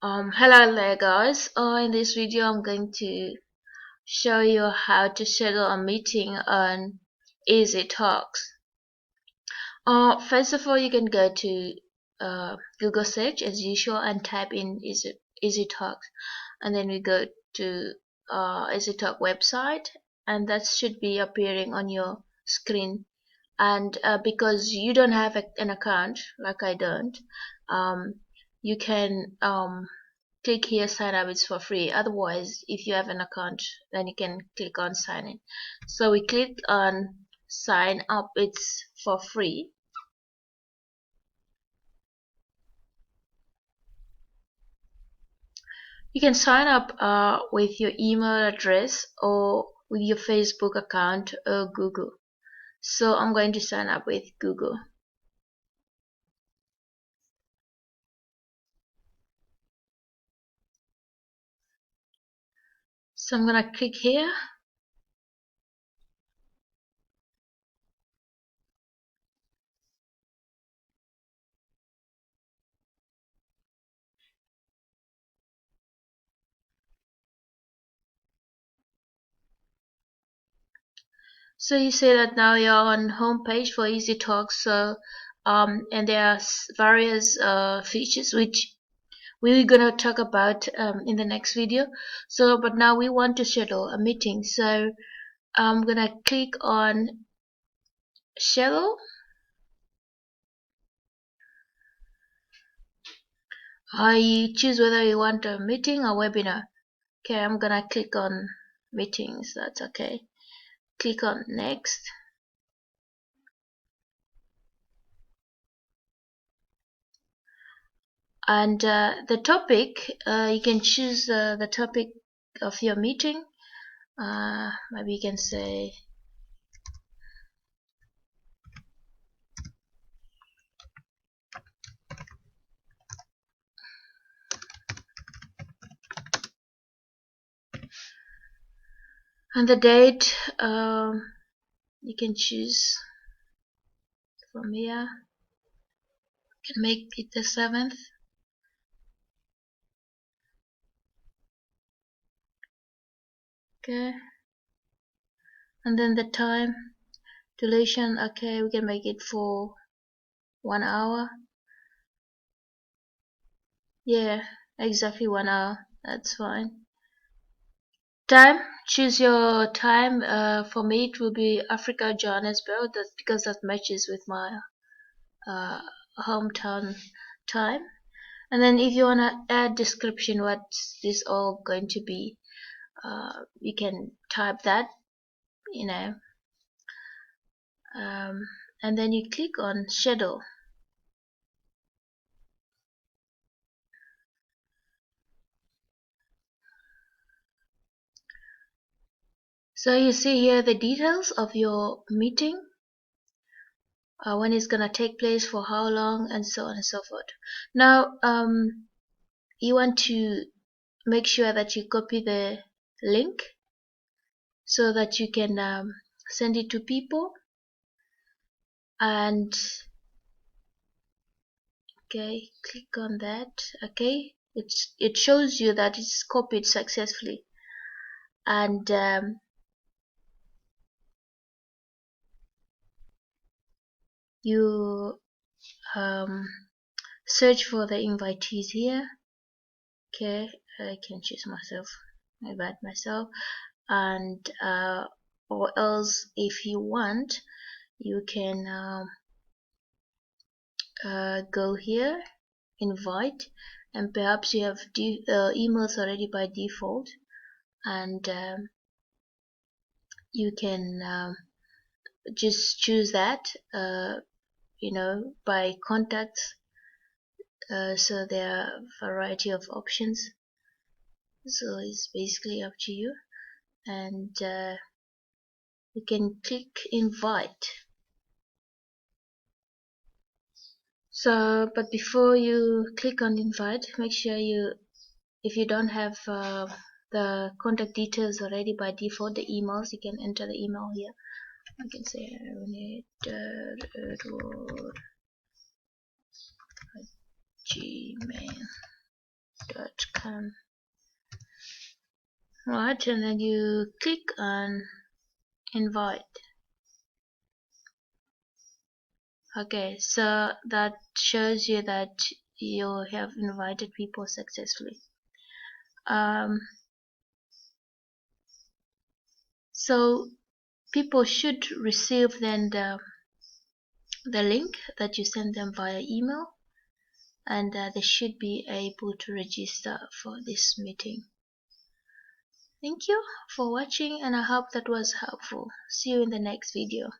Hello there guys. In this video I'm going to show you how to schedule a meeting on ezTalks. First of all, you can go to Google search as usual and type in ezTalks, and then we go to ezTalk website, and that should be appearing on your screen. And because you don't have an account like I don't, you can click here sign up. It's for free. Otherwise, if you have an account, then you can click on sign in. So we click on sign up. It's for free. You can sign up with your email address or with your Facebook account or Google. So I'm going to sign up with Google. So I'm gonna click here. So you say that now you're on home page for ezTalks. So and there are various features which we're gonna talk about in the next video. So but now we want to schedule a meeting. So I'm gonna click on schedule. I choose whether you want a meeting or webinar. Okay, I'm gonna click on meetings. That's okay. Click on next. And the topic, you can choose the topic of your meeting. Maybe you can say and the date. You can choose from here. You can make it the 7th. Okay, and then the time duration. Okay, we can make it for 1 hour. Yeah, exactly 1 hour. That's fine. Time, choose your time. For me it will be Africa Johannesburg. That's because that matches with my hometown time. And then if you want to add description, what's this all going to be, you can type that, you know, and then you click on schedule. So you see here the details of your meeting, when it's gonna take place, for how long, and so on and so forth. Now you want to make sure that you copy the link so that you can send it to people. And okay, click on that. Okay, it shows you that it's copied successfully. And you search for the invitees here. Okay, I can choose myself, invite myself. And or else if you want, you can go here, invite, and perhaps you have emails already by default, and you can just choose that, you know, by contacts. So there are a variety of options, so it's basically up to you. And you can click invite. So but before you click on invite, make sure you, if you don't have the contact details already by default, the emails, you can enter the email here. I can say edward@gmail.com. right, and then you click on invite. Okay, so that shows you that you have invited people successfully. So people should receive then the link that you send them via email, and they should be able to register for this meeting. Thank you for watching, and I hope that was helpful. See you in the next video.